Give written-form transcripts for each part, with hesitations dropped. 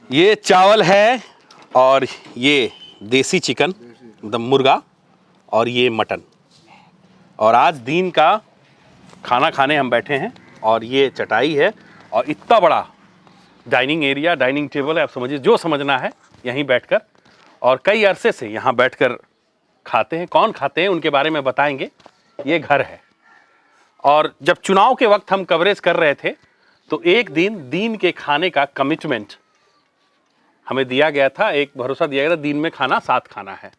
ये चावल है और ये देसी चिकन एकदम मुर्गा और ये मटन। और आज दिन का खाना खाने हम बैठे हैं और ये चटाई है और इतना बड़ा डाइनिंग एरिया, डाइनिंग टेबल है, आप समझिए जो समझना है यहीं बैठकर। और कई अरसे से यहाँ बैठकर खाते हैं। कौन खाते हैं उनके बारे में बताएंगे। ये घर है और जब चुनाव के वक्त हम कवरेज कर रहे थे तो एक दिन के खाने का कमिटमेंट हमें दिया गया था, एक भरोसा दिया गया था, दिन में खाना साथ खाना है।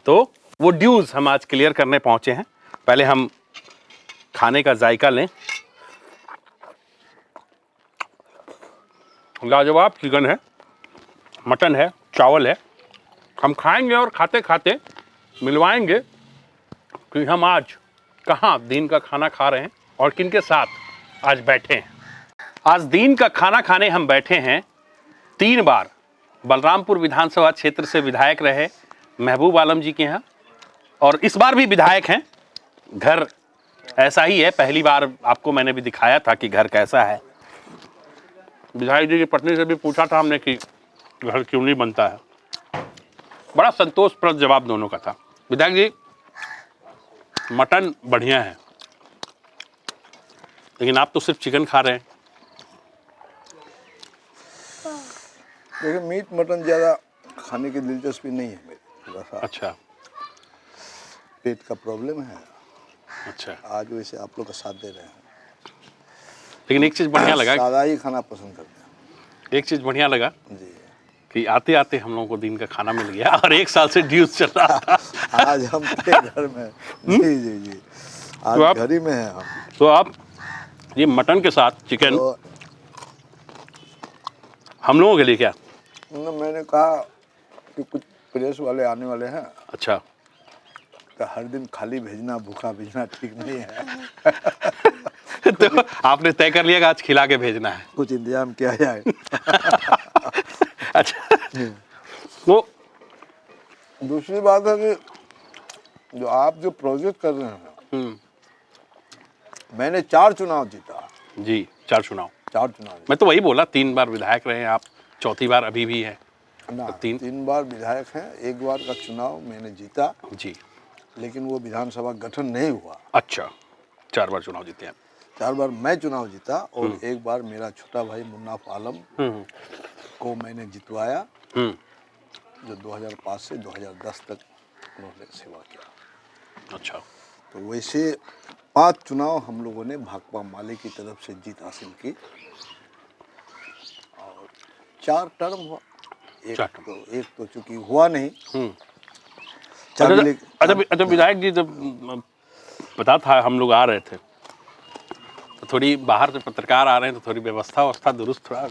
तो वो ड्यूज हम आज क्लियर करने पहुंचे हैं। पहले हम खाने का जायका लें। लाजवाब चिकन है, मटन है, चावल है। हम खाएंगे और खाते खाते मिलवाएंगे कि हम आज कहाँ दिन का खाना खा रहे हैं और किनके साथ आज बैठे हैं। आज दिन का खाना खाने हम बैठे हैं 3 बार बलरामपुर विधानसभा क्षेत्र से विधायक रहे महबूब आलम जी के यहाँ और इस बार भी विधायक हैं। घर ऐसा ही है, पहली बार आपको मैंने भी दिखाया था कि घर कैसा है। विधायक जी की पत्नी से भी पूछा था हमने कि घर क्यों नहीं बनता है। बड़ा संतोषप्रद जवाब दोनों का था। विधायक जी, मटन बढ़िया है लेकिन आप तो सिर्फ चिकन खा रहे हैं। देखिए, मीट मटन ज़्यादा खाने की दिलचस्पी नहीं है मेरी, थोड़ा सा अच्छा, पेट का प्रॉब्लम है। अच्छा। आज वैसे आप लोग का साथ दे रहे हैं, लेकिन एक चीज़ बढ़िया लगा, सादा ही खाना पसंद करते हैं। एक चीज़ बढ़िया लगा जी, कि आते आते हम लोगों को दिन का खाना मिल गया और 1 साल से ड्यूज चल रहा था। आज हम थे घर में। जी जी जी, आज तो घर ही में हैं हम। तो आप ये मटन के साथ चिकन तो हम लोगों के लिए क्या? मैंने कहा कि कुछ प्रेस वाले आने वाले हैं, अच्छा। तो हर दिन खाली भेजना, भूखा भेजना ठीक नहीं है। तो आपने तय कर लिया कि आज खिला के भेजना है। कुछ इंतजाम किया जाए। अच्छा। तो दूसरी बात है कि जो आप जो प्रोजेक्ट कर रहे हैं, मैंने 4 चुनाव जीता। जी, 4 चुनाव। 4 चुनाव मैं तो वही बोला, 3 बार विधायक रहे हैं आप, चौथी बार अभी भी है ना। तो 3 बार विधायक हैं, 1 बार का चुनाव मैंने जीता, जी। लेकिन वो विधानसभा गठन नहीं हुआ। अच्छा, 4 बार चुनाव जीते हैं। 4 बार मैं चुनाव जीता और 1 बार मेरा छोटा भाई मुन्नाफ आलम को मैंने जितवाया, जो 2005 से 2010 तक उन्होंने सेवा किया। अच्छा। तो वैसे 5 चुनाव हम लोगों ने भाकपा माले की तरफ से जीत हासिल की और 4 टर्म हुआ। एक तो चूंकि हुआ नहीं। अच्छा विधायक जी, जब पता था हम लोग आ रहे थे तो थोड़ी बाहर से पत्रकार आ रहे हैं तो थोड़ी व्यवस्था दुरुस्त, थोड़ा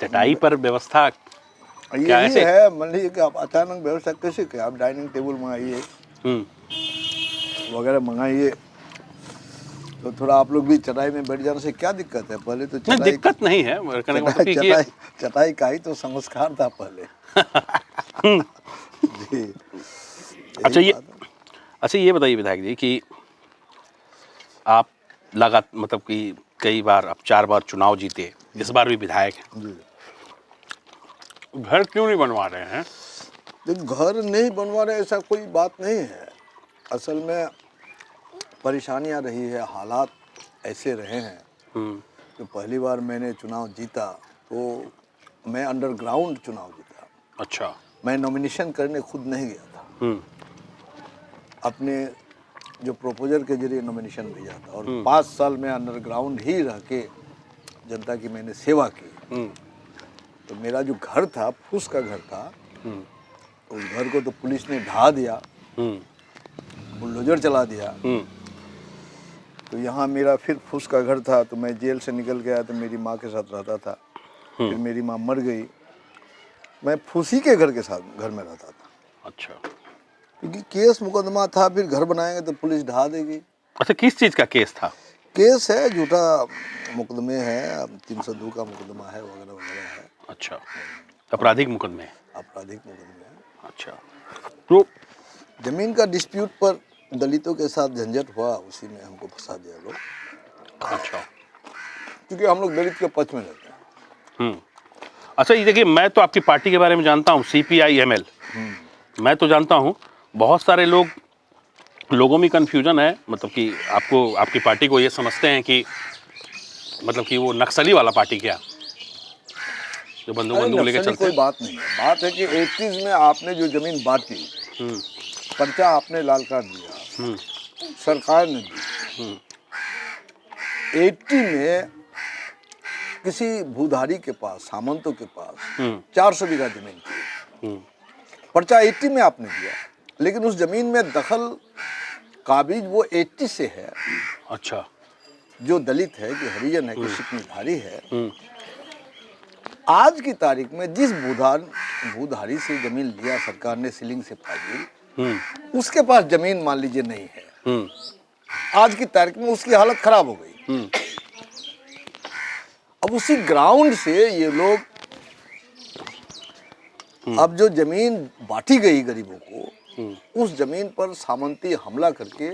चटाई पर व्यवस्था क्या यही ऐसे? है। मान लीजिए कि आप अचानक व्यवस्था कैसे करें, आप डाइनिंग टेबल मंगाइए वगैरह मंगाइए, तो थोड़ा आप लोग भी चटाई में बैठ जाने से क्या दिक्कत है। पहले तो नहीं, दिक्कत नहीं है, चटाई का ही तो संस्कार था पहले। जी। अच्छा ये बताइए विधायक जी कि आप मतलब कि कई बार, आप 4 बार चुनाव जीते, इस बार भी विधायक हैं, घर क्यों नहीं बनवा रहे हैं? तो घर नहीं बनवा रहे ऐसा कोई बात नहीं है। असल में परेशानियां रही है, हालात ऐसे रहे हैं। तो पहली बार मैंने चुनाव जीता तो मैं अंडरग्राउंड चुनाव जीता। अच्छा। मैं नॉमिनेशन करने खुद नहीं गया था, अपने जो प्रोपोजर के जरिए नॉमिनेशन भेजा था और 5 साल में अंडरग्राउंड ही रह के जनता की मैंने सेवा की। तो मेरा जो घर था, फूस का घर था, उस घर को तो पुलिस ने ढा दिया, बुलडोजर चला दिया। तो यहाँ मेरा फिर फूस का घर था, तो मैं जेल से निकल गया तो मेरी माँ के साथ रहता था। फिर मेरी माँ मर गई, मैं फूसी के घर के साथ घर में रहता था। अच्छा। क्योंकि केस मुकदमा था, फिर घर बनाएंगे तो पुलिस ढा देगी। अच्छा, किस चीज़ का केस था? केस है, झूठा मुकदमे है, 302 का मुकदमा है वगैरह वगैरह है। अच्छा, आपराधिक मुकदमे? आपराधिक मुकदमे है। अच्छा। तो जमीन का डिस्प्यूट पर दलितों के साथ झंझट हुआ, उसी में हमको फंसा दिया लोग। अच्छा। क्योंकि हम लोग दलित के पक्ष में रहते हैं। अच्छा ये देखिए, मैं तो आपकी पार्टी के बारे में जानता हूँ, CPI-ML। मैं तो जानता हूँ, बहुत सारे लोगों में कंफ्यूजन है, मतलब कि आपको, आपकी पार्टी को ये समझते हैं कि मतलब कि वो नक्सली वाला पार्टी क्या, जो बंदूक अरे लेके नक्सली चलते कोई हैं। बात नहीं है। बात है कि 80s में आपने जो जमीन बांटी, पर्चा आपने लाल कार्ड दिया, सरकार ने दी। 80 में किसी भूधारी के पास, सामंतों के पास 400 बीघा जमीन थी, पर्चा 80 में आपने दिया, लेकिन उस जमीन में दखल काबिज वो 80 से है। अच्छा। जो दलित है, कि हरिजन है, कि सिकनीधारी है, आज की तारीख में जिस भूधारी से जमीन लिया सरकार ने सीलिंग से फाजिल, उसके पास जमीन मान लीजिए नहीं है। आज की तारीख में उसकी हालत खराब हो गई। अब उसी ग्राउंड से ये लोग, अब जो जमीन बांटी गई गरीबों को, उस जमीन पर सामंती हमला करके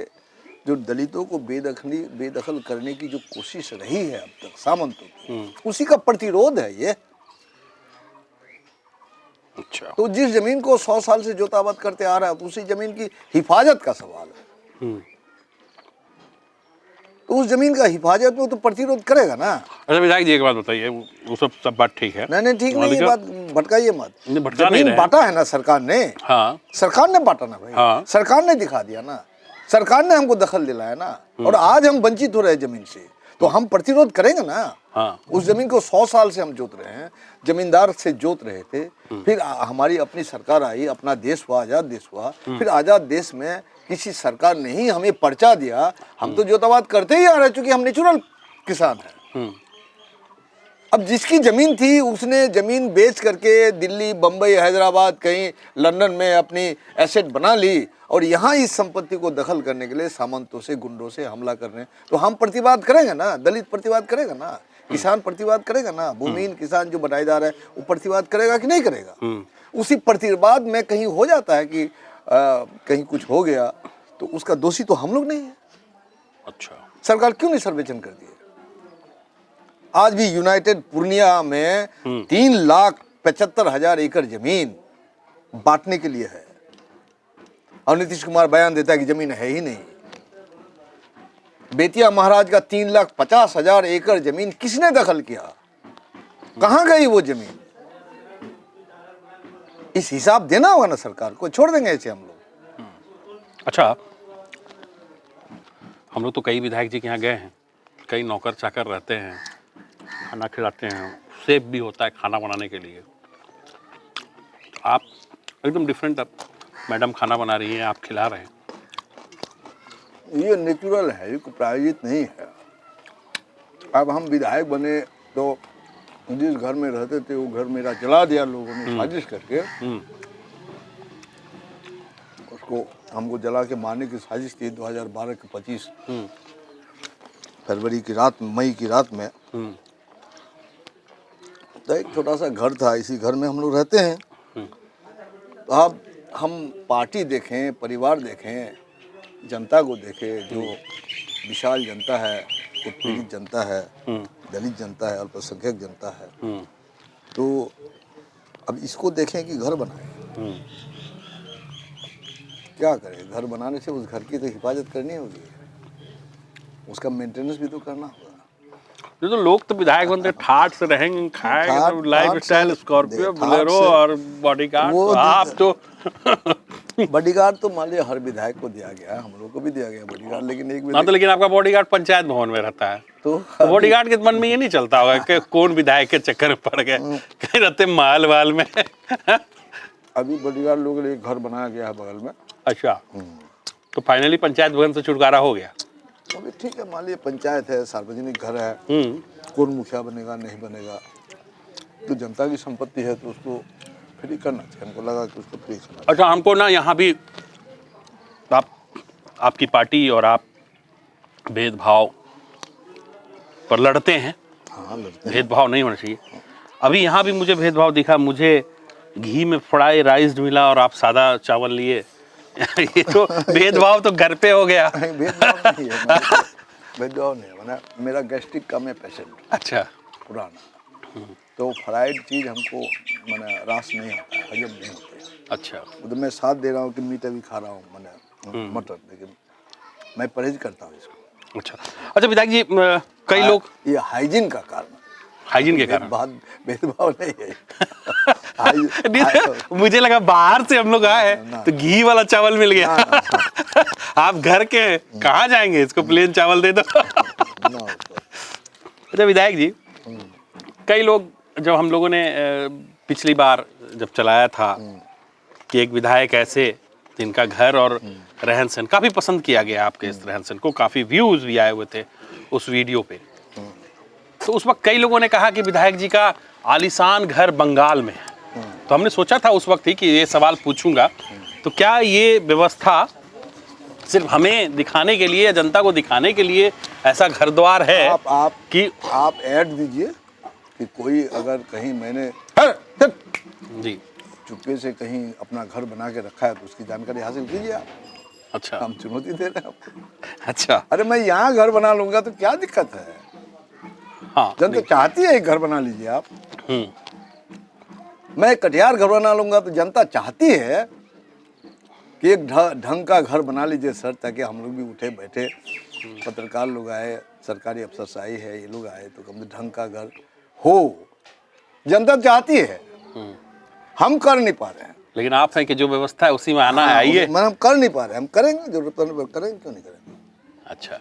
जो दलितों को बेदखल करने की जो कोशिश रही है अब तक सामंतों की, उसी का प्रतिरोध है ये। अच्छा। तो जिस जमीन को 100 साल से जोताबाद करते आ रहा है, तो उसी जमीन की हिफाजत का सवाल है। तो उस जमीन का हिफाजत में तो प्रतिरोध करेगा ना। अच्छा विधायक जी, एक बात बताइए, वो सब बात ठीक है। नहीं ठीक नहीं, ये बात भटकाइए मत। भटका नहीं जमीन रहे। बांटा है ना सरकार ने। हाँ, सरकार ने बांटा ना भाई। हाँ। सरकार ने दिखा दिया ना, सरकार ने हमको दखल दिलाया ना, और आज हम वंचित हो रहे हैं जमीन से, तो हम प्रतिरोध करेंगे ना। हाँ। उस जमीन को 100 साल से हम जोत रहे हैं, जमींदार से जोत रहे थे, फिर हमारी अपनी सरकार आई, अपना देश हुआ, आजाद देश हुआ, फिर आजाद देश में किसी सरकार ने ही हमें पर्चा दिया, हम तो जोताबाद करते ही आ रहे, चूंकि हम नेचुरल किसान हैं। अब जिसकी जमीन थी उसने जमीन बेच करके दिल्ली, बंबई, हैदराबाद, कहीं लंदन में अपनी एसेट बना ली, और यहाँ इस संपत्ति को दखल करने के लिए सामंतों से, गुंडों से हमला करने, तो हम प्रतिवाद करेंगे ना, दलित प्रतिवाद करेगा ना, किसान प्रतिवाद करेगा ना, भूमिहीन किसान जो बटाईदार है वो प्रतिवाद करेगा कि नहीं करेगा। उसी प्रतिवाद में कहीं हो जाता है कि कहीं कुछ हो गया, तो उसका दोषी तो हम लोग नहीं है। अच्छा। सरकार क्यों नहीं सर्वेक्षण कर दिए? आज भी यूनाइटेड पूर्णिया में 3,75,000 एकड़ जमीन बांटने के लिए है, और नीतीश कुमार बयान देता है कि जमीन है ही नहीं। बेतिया महाराज का 3,50,000 एकड़ जमीन किसने दखल किया? कहां गई वो जमीन? इस हिसाब देना होगा ना सरकार को, छोड़ देंगे ऐसे हम लोग? अच्छा, हम लोग तो कई विधायक जी के यहाँ गए हैं, कई नौकर चाकर रहते हैं, खाना खिलाते हैं, सेफ भी होता है खाना बनाने के लिए। आप एकदम डिफरेंट, अब मैडम खाना बना रही हैं, आप खिला रहे हैं। ये नेचुरल है, ये प्रायोजित नहीं है। अब हम विधायक बने तो जिस घर में रहते थे वो घर मेरा जला दिया लोगों ने साजिश करके। उसको हमको जला के मारने की साजिश थी 2012 के 25 फरवरी की रात में, मई की रात में। तो एक छोटा सा घर था, इसी घर में हम लोग रहते हैं। तो अब हम पार्टी देखें, परिवार देखें, जनता को देखें, जो विशाल जनता है, उत्पीड़ित जनता है, दलित जनता है, अल्पसंख्यक जनता है, तो अब इसको देखें कि घर बनाएं। क्या करें? घर बनाने से उस घर की तो हिफाजत करनी होगी, उसका मेंटेनेंस भी तो करना होगा। जो तो लोग तो विधायक बनते ठाट से रहेंगे, खाएंगे, लाइफ स्टाइल स्कॉर्पियो, बोलेरो और बॉडीगार्ड। आप तो बॉडीगार्ड तो मान लिया हर विधायक को दिया गया है, हम लोग को भी दिया गया बॉडीगार्ड, लेकिन एक तो लेकिन आपका बॉडीगार्ड पंचायत भवन में रहता है, तो बॉडीगार्ड के मन में ये नहीं चलता होगा कि कौन विधायक के चक्कर में पड़ गए, कहीं रहते माल वाल में। अभी बॉडीगार्ड लोगों के लिए एक घर बनाया गया है बगल में। अच्छा, तो फाइनली पंचायत भवन से छुटकारा हो गया? अभी ठीक है, मान लिया पंचायत है, सार्वजनिक घर है, कौन मुखिया बनेगा नहीं बनेगा, तो जनता की संपत्ति है, तो उसको फ्री करना चाहिए। हमको लगा कि उसको फ्री करना। अच्छा, हमको ना यहाँ भी आपकी पार्टी और आप भेदभाव पर लड़ते हैं। हाँ, लड़ते हैं। भेदभाव नहीं होना चाहिए। अभी यहाँ भी मुझे भेदभाव दिखा, मुझे घी में फ्राई राइस मिला और आप सादा चावल लिए। ये तो भेदभाव तो घर पे हो गया। भेदभाव नहीं है, भेदभाव नहीं है। मेरा गैस्ट्रिक का मैं पेशेंट। अच्छा, पुराना तो फ्राइड चीज़ हमको मैंने रास नहीं आता है, हजम नहीं होता है। अच्छा। तो मैं साथ दे रहा हूँ कि मीट अभी खा रहा हूँ मैंने मटन, लेकिन मैं परहेज करता हूँ इसको। अच्छा। अच्छा विधायक जी, कई लोग ये हाइजीन का कारण है, हाइजीन के कारण भेदभाव नहीं है। नहीं, मुझे लगा बाहर से हम लोग आए हैं तो घी वाला चावल मिल गया। आप घर के हैं, कहाँ जाएंगे, इसको प्लेन चावल दे दो। अच्छा विधायक जी, कई लोग, जब हम लोगों ने पिछली बार जब चलाया था कि एक विधायक ऐसे जिनका घर और रहन सहन काफ़ी पसंद किया गया, आपके इस रहन सहन को काफ़ी व्यूज़ भी आए हुए थे उस वीडियो पे, तो उस वक्त कई लोगों ने कहा कि विधायक जी का आलीशान घर बंगाल में है। तो हमने सोचा था उस वक्त ही कि ये सवाल पूछूंगा, तो क्या ये व्यवस्था सिर्फ हमें दिखाने के लिए या जनता को दिखाने के लिए ऐसा घर द्वार है? आप ऐड दीजिए कि कोई अगर कहीं मैंने जी चुपके से कहीं अपना घर बना के रखा है तो उसकी जानकारी हासिल कीजिए आप। अच्छा, हम चुनौती दे रहे हैं आपको। अच्छा। अरे मैं यहाँ घर बना लूंगा तो क्या दिक्कत है? हाँ, जनता चाहती है एक घर बना लीजिए आप। मैं कटिहार घर बना लूंगा तो जनता चाहती है कि एक ढंग का घर बना लीजिए सर, ताकि हम लोग भी उठे बैठे, पत्रकार लोग आए, सरकारी अफसरशाही है, ये लोग आए तो कम से ढंग का घर हो। जनता चाहती है, हम कर नहीं पा रहे हैं। लेकिन आप हैं कि जो व्यवस्था है उसी में आना है, आइए। हम कर नहीं पा रहे, हम करेंगे, जरूरत पड़ने पर करेंगे, क्यों नहीं करेंगे। अच्छा,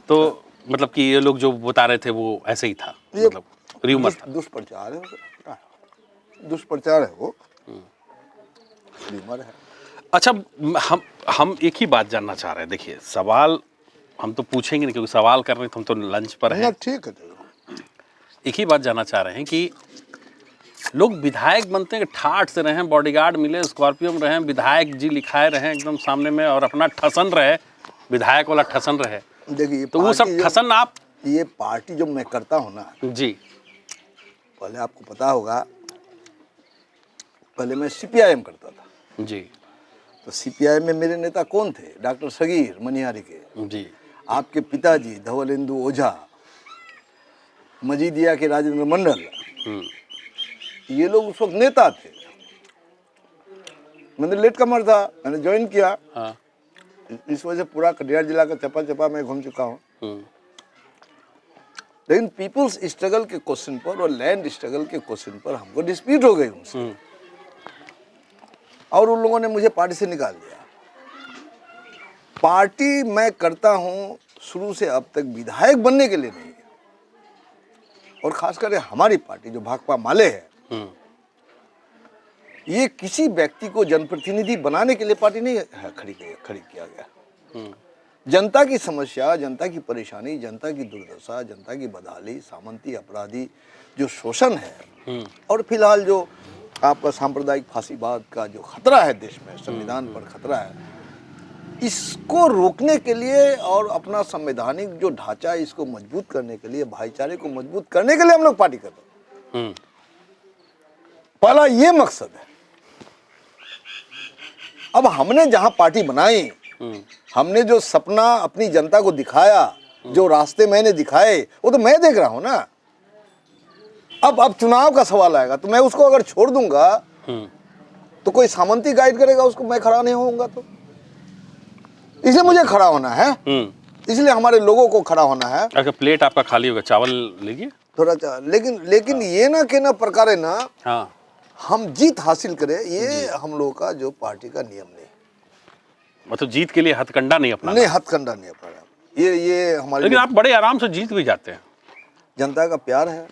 तो मतलब कि ये लोग जो बता रहे थे वो ऐसे ही था, मतलब र्यूमर था, दुष्प्रचार है, दुष्प्रचार है वो, र्यूमर है। अच्छा, हम एक ही बात जानना चाह रहे हैं। देखिए, सवाल हम तो पूछेंगे नहीं क्योंकि सवाल कर रहे हैं तो हम तो लंच पर हैं। ठीक है। एक ही बात जानना चाह रहे हैं कि लोग विधायक बनते हैं, ठाठ से रहें, बॉडीगार्ड मिले, स्कॉर्पियो में रहें, विधायक जी लिखाए रहें एकदम सामने में, और अपना ठसन रहे, विधायक वाला ठसन रहे। देखिए, तो वो सब ठसन आप, ये पार्टी जो मैं करता हूँ ना जी, पहले आपको पता होगा, पहले मैं CPIM करता था जी, तो CPIM में मेरे नेता कौन थे? डॉक्टर सगीर मनिहारी के, जी, आपके पिताजी धवलेंदु ओझा, मजीदिया के राजेंद्र मंडल, ये लोग उस वक्त नेता थे। मैंने लेट कमर था, मैंने ज्वाइन किया। हाँ, इस वजह से पूरा कटिहार जिला का चपा चपा मैं घूम चुका हूँ। लेकिन पीपुल्स स्ट्रगल के क्वेश्चन पर और लैंड स्ट्रगल के क्वेश्चन पर हमको डिस्प्यूट हो गई उनसे, और उन लोगों ने मुझे पार्टी से निकाल दिया। पार्टी मैं करता हूँ शुरू से अब तक विधायक बनने के लिए नहीं, और खासकर हमारी पार्टी जो भाकपा माले है, ये किसी व्यक्ति को जनप्रतिनिधि बनाने के लिए पार्टी नहीं खड़ी किया गया। जनता की समस्या, जनता की परेशानी, जनता की दुर्दशा, जनता की बदहाली, सामंती अपराधी जो शोषण है, और फिलहाल जो आपका सांप्रदायिक फांसीवाद का जो खतरा है देश में, संविधान पर खतरा है, इसको रोकने के लिए और अपना संवैधानिक जो ढांचा है इसको मजबूत करने के लिए, भाईचारे को मजबूत करने के लिए हम लोग पार्टी कर रहे हैं। पहला ये मकसद है। अब हमने जहां पार्टी बनाई, हमने जो सपना अपनी जनता को दिखाया, जो रास्ते मैंने दिखाए, वो तो मैं देख रहा हूं ना। अब चुनाव का सवाल आएगा तो मैं उसको अगर छोड़ दूंगा तो कोई सामंती गाइड करेगा उसको, मैं खड़ा नहीं होऊंगा। तो इसलिए मुझे खड़ा होना है, इसलिए हमारे लोगों को खड़ा होना है। अगर प्लेट आपका खाली होगा, चावल लीजिए थोड़ा, लेकिन ये ना कि ना प्रकार है ना, हाँ, हम जीत हासिल करें, ये हम लोगों का जो पार्टी का नियम नहीं। मतलब जीत के लिए हथकंडा नहीं अपना, नहीं, हथकंडा नहीं अपना, ये हमारे। लेकिन आप बड़े आराम से जीत भी जाते हैं। जनता का प्यार है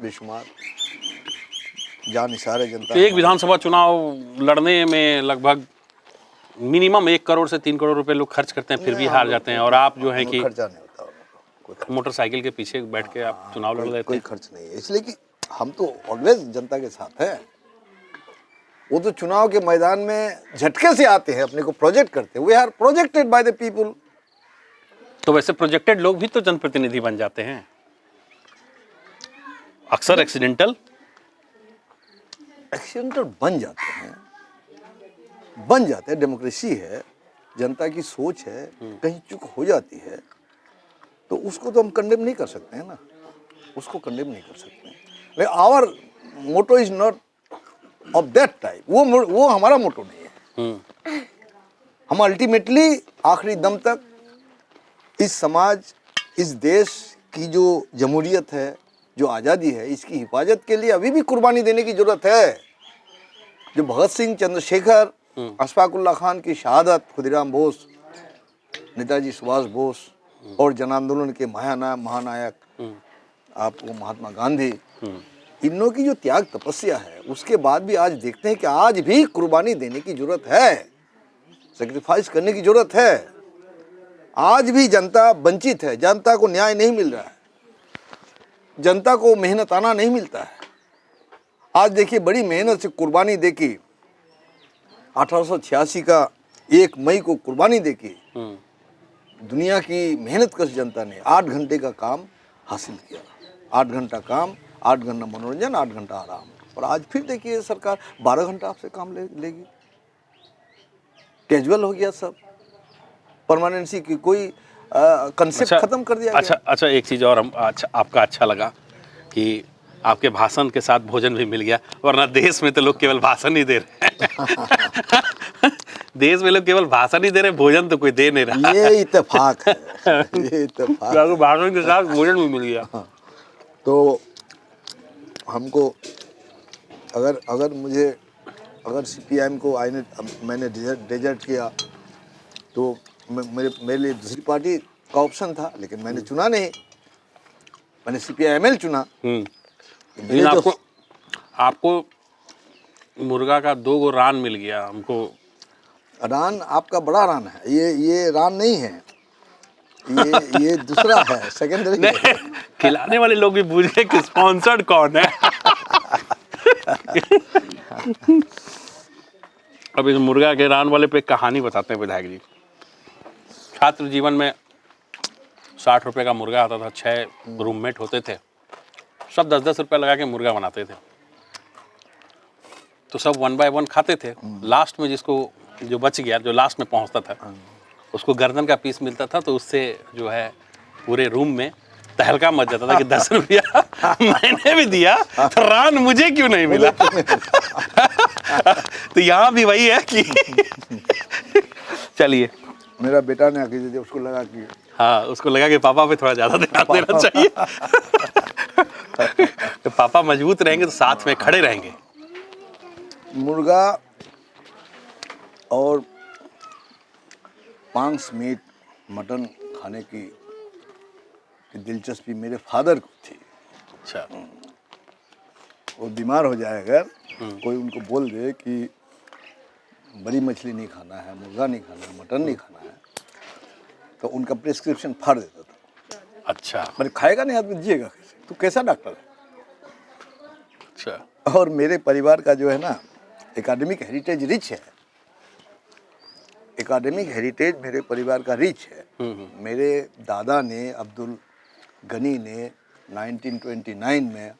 बेशुमार, जान निसार है जनता। तो एक विधानसभा चुनाव लड़ने में लगभग मिनिमम 1 करोड़ से 3 करोड़ रुपए लोग खर्च करते हैं, फिर भी हार जाते हैं। और आप जो है कि खर्चा नहीं होता, कोई मोटरसाइकिल के पीछे बैठ के आप चुनाव लड़ लेते हैं। कोई खर्च नहीं है, इसलिए कि हम तो ऑलवेज जनता के साथ हैं। वो तो चुनाव के मैदान में झटके से आते हैं, अपने को प्रोजेक्ट करते हैं। We are projected by the people. तो वैसे प्रोजेक्टेड लोग भी तो जनप्रतिनिधि बन जाते हैं, अक्सर एक्सीडेंटल बन जाते हैं। डेमोक्रेसी है, जनता की सोच है, कहीं चूक हो जाती है तो उसको तो हम कंडेम नहीं कर सकते हैं ना, उसको कंडेम नहीं कर सकते हैं। Our motto is not of that type, वो हमारा मोटो नहीं है। हम अल्टीमेटली आखिरी दम तक इस समाज, इस देश की जो जमहूरियत है, जो आज़ादी है, इसकी हिफाजत के लिए अभी भी कुर्बानी देने की जरूरत है। जो भगत सिंह, चंद्रशेखर, अशफाकुल्ला खान की शहादत, खुदीराम बोस, नेताजी सुभाष बोस और जन आंदोलन के महानायक आपको महात्मा गांधी, इन लोगों की जो त्याग तपस्या है, उसके बाद भी आज देखते हैं कि आज भी कुर्बानी देने की जरूरत है, सेक्रीफाइस करने की जरूरत है। आज भी जनता वंचित है, जनता को न्याय नहीं मिल रहा है, जनता को मेहनताना नहीं मिलता है। आज देखिए बड़ी मेहनत से कुर्बानी देके 1886 का 1 मई को कुर्बानी देके दुनिया की मेहनत कश जनता ने 8 घंटे का काम हासिल किया। 8 घंटा काम, 8 घंटा मनोरंजन, 8 घंटा आराम। और आज फिर देखिए सरकार 12 घंटा आपसे काम लेगी। कैजुअल हो गया सब, परमानेंसी की कोई कंसेप्ट खत्म कर दिया गया। अच्छा, एक चीज़ और आपका अच्छा लगा कि आपके भाषण के साथ भोजन भी मिल गया, वरना देश में तो लोग केवल भाषण ही दे रहे हैं। देश में लोग केवल भाषण ही दे रहे हैं, भोजन तो कोई दे नहीं रहा। ये इत्तेफाक है, ये इत्तेफाक है। भाषण के साथ भोजन भी मिल गया। तो हमको अगर सीपीआईएम को मैंने डेजर्ट किया तो मेरे लिए दूसरी पार्टी का ऑप्शन था, लेकिन मैंने चुना नहीं, मैंने सीपीआईएमएल चुना। लेकिन आपको मुर्गा का 2 गो रान मिल गया। हमको रान आपका बड़ा रान है, ये रान नहीं है, ये दूसरा है, सेकेंडरी है। खिलाने वाले लोग भी पूछ रहे कि स्पॉन्सर्ड कौन है। अब इस मुर्गा के रान वाले पे कहानी बताते हैं विधायक जी। छात्र जीवन में 60 रुपए का मुर्गा आता था, 6 रूममेट होते थे, सब 10-10 रुपए लगा के मुर्गा बनाते थे, तो सब 1 बाय 1 खाते थे। लास्ट में जिसको जो बच गया, जो लास्ट में पहुंचता था, उसको गर्दन का पीस मिलता था, तो उससे जो है पूरे रूम में तहलका मच जाता था कि 10 रुपया मैंने भी दिया तो रान मुझे क्यों नहीं मिला। तो यहाँ भी वही है कि चलिए, मेरा बेटा ने आके दिया, उसको लगा कि हाँ, उसको लगा कि पापा पे थोड़ा ज़्यादा ध्यान देना चाहिए। तो पापा मजबूत रहेंगे तो साथ में खड़े रहेंगे। मुर्गा और मांस मीट, मटन खाने की दिलचस्पी मेरे फादर को थी। अच्छा। वो बीमार हो जाए अगर कोई उनको बोल दे कि बड़ी मछली नहीं खाना है, मुर्गा नहीं खाना है, मटन नहीं खाना है, तो उनका प्रिस्क्रिप्शन फाड़ देता था। अच्छा। मैंने खाएगा नहीं आदमी, जिएगा कैसे, तू कैसा डॉक्टर है। अच्छा। और मेरे परिवार का जो है ना एकेडमिक हेरिटेज रिच है, एकेडमिक हेरिटेज मेरे परिवार का रिच है। मेरे दादा ने, अब्दुल गनी ने 1929 में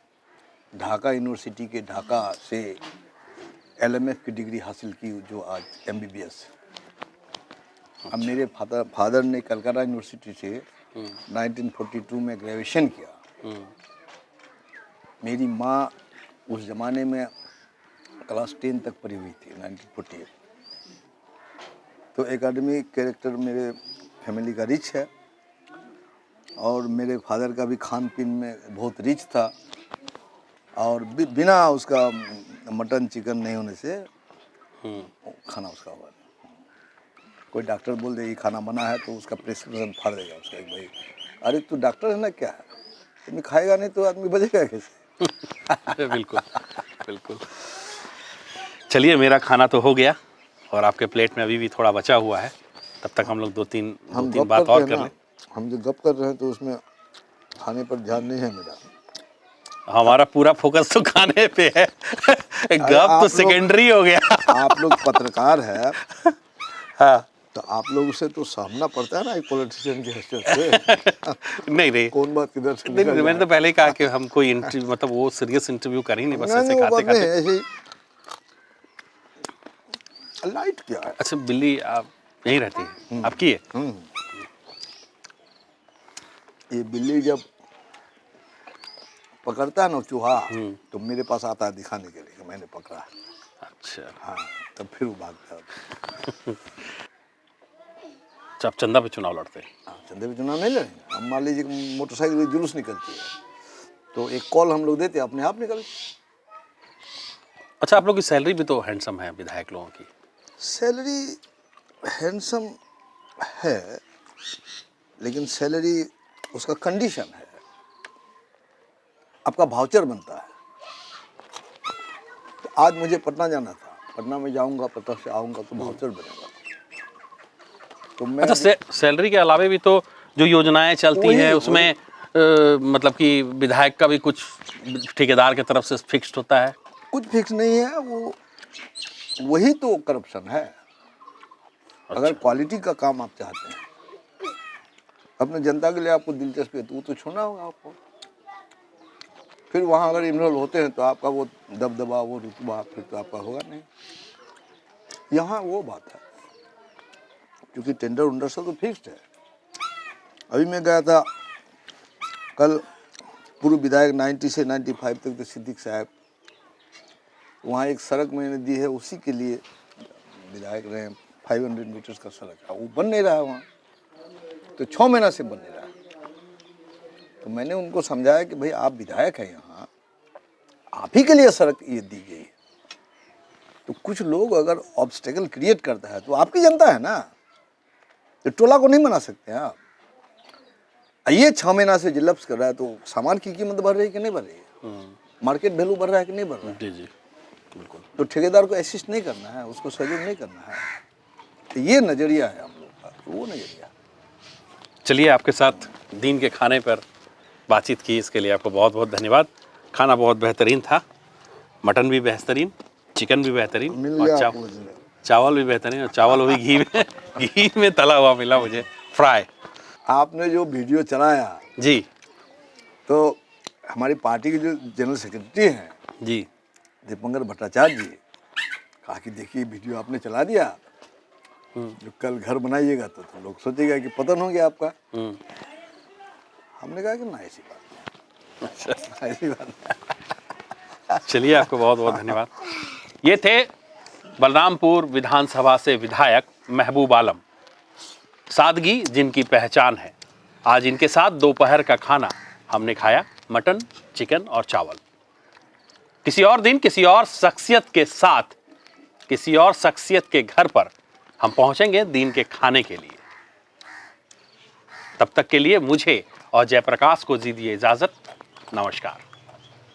ढाका यूनिवर्सिटी के ढाका से LMF की डिग्री हासिल की, जो आज MBBS। अब मेरे फादर ने कलकत्ता यूनिवर्सिटी से 1942 में ग्रेजुएशन किया। मेरी माँ उस ज़माने में क्लास 10 तक पढ़ी हुई थी, 1948। तो एकेडमिक कैरेक्टर मेरे फैमिली का रिच है, और मेरे फादर का भी खान पीन में बहुत रिच था, और बिना उसका मटन चिकन नहीं होने से खाना उसका हुआ। कोई डॉक्टर बोल दे ये खाना मना है तो उसका प्रिस्क्रिप्शन फाड़ देगा उसका, भाई अरे तू डॉक्टर है ना, क्या है, तुम खाएगा नहीं तो आदमी बचेगा कैसे। बिल्कुल बिल्कुल। चलिए, मेरा खाना तो हो गया और आपके प्लेट में अभी भी थोड़ा बचा हुआ है, तब तक हम लोग दो तीन बात और कर लें। हम जो गप कर रहे हैं तो उसमें खाने पर ध्यान नहीं है मेरा। हमारा पूरा फोकस तो खाने पे है। गप तो सेकेंडरी हो गया। आप लोग पत्रकार है, हाँ, तो आप लोगों से तो सामना पड़ता है ना एक पॉलिटिशियन की हैसियत से। नहीं कौन बात किधर से नहीं, मैंने तो पहले ही कहा कि हम कोई इंटरव्यू, मतलब वो सीरियस इंटरव्यू कर ही नहीं, बस ऐसे खाते खाते ऐसे लाइट क्या है। अच्छा, बिल्ली आप यहीं रहती है, आपकी है? ये बिल्ली जब पकड़ता है ना चूहा, तो मेरे पास आता है दिखाने के लिए कि मैंने पकड़ा है। अच्छा, हाँ, तब फिर वो भागता है। आप चंदा पे चुनाव लड़ते हैं? हाँ, चंदे पे चुनाव नहीं लड़ेंगे हम। मान लीजिए कि मोटरसाइकिल की जुलूस निकलती है, तो एक कॉल हम लोग देते हैं, अपने आप निकल। अच्छा, आप लोग की सैलरी भी तो हैंडसम है विधायक लोगों की। सैलरी हैंडसम है, लेकिन सैलरी उसका कंडीशन है, आपका भाउचर बनता है। तो आज मुझे पटना जाना था, पटना में जाऊंगा, पटना से आऊंगा तो भाउचर बनेगा। तो मैं अच्छा, सैलरी के अलावे भी तो जो योजनाएं चलती हैं उसमें मतलब कि विधायक का भी कुछ ठेकेदार की तरफ से फिक्स्ड होता है? कुछ फिक्स नहीं है, वो वही तो करप्शन है। अगर क्वालिटी का काम आप चाहते हैं, अपने जनता के लिए आपको दिलचस्पी है, तो वो तो छोड़ना होगा आपको। फिर वहाँ अगर इन्वॉल्व होते हैं तो आपका वो दबदबा, वो रुतबा फिर तो आपका होगा नहीं। यहाँ वो बात है, क्योंकि टेंडर उंडर सब तो फिक्स्ड है। अभी मैं गया था कल, पूर्व विधायक 90 से 95 तक थे सिद्दीक साहब, वहाँ एक सड़क मैंने दी है, उसी के लिए विधायक रहे। 500 मीटर्स का सड़क है, वो बन नहीं रहा है वहाँ, तो 6 महीना से बन नहीं रहा है। तो मैंने उनको समझाया कि भाई आप विधायक हैं यहाँ, आप ही के लिए सड़क ये दी गई है, तो कुछ लोग अगर ऑब्स्टेकल क्रिएट करता है तो आपकी जनता है ना, तो टोला को नहीं मना सकते हैं आप। ये 6 महीना से जिलप्स कर रहा है, तो सामान की कीमत बढ़ रही है कि नहीं बढ़ रही है, मार्केट वैल्यू बढ़ रहा है कि नहीं बढ़ रहा है। जी जी बिल्कुल। तो ठेकेदार को असिस्ट नहीं करना है, उसको सहयोग नहीं करना है। तो ये नज़रिया है हम लोग का, तो वो नज़रिया। चलिए, आपके साथ दिन के खाने पर बातचीत की, इसके लिए आपको बहुत बहुत धन्यवाद। खाना बहुत बेहतरीन था, मटन भी बेहतरीन, चिकन भी बेहतरीन, मिल और गया चावल भी बेहतरीन, और चावल वो भी घी में तला हुआ मिला मुझे, फ्राई। आपने जो वीडियो चलाया जी तो हमारी पार्टी के जो जनरल सेक्रेटरी हैं जी, दीपंकर भट्टाचार्य जी, कहा कि देखिए वीडियो आपने चला दिया, जो कल घर बनाइएगा तो लोग सोचेगा कि पतन हो गया आपका। हमने कहा कि ना, ऐसी बात नहीं, ऐसी बात नहीं। चलिए, आपको बहुत बहुत धन्यवाद। ये थे बलरामपुर विधानसभा से विधायक महबूब आलम, सादगी जिनकी पहचान है। आज इनके साथ दोपहर का खाना हमने खाया, मटन, चिकन और चावल। किसी और दिन किसी और शख्सियत के साथ, किसी और शख्सियत के घर पर हम पहुंचेंगे दिन के खाने के लिए। तब तक के लिए मुझे और जयप्रकाश को दीजिए इजाजत। नमस्कार।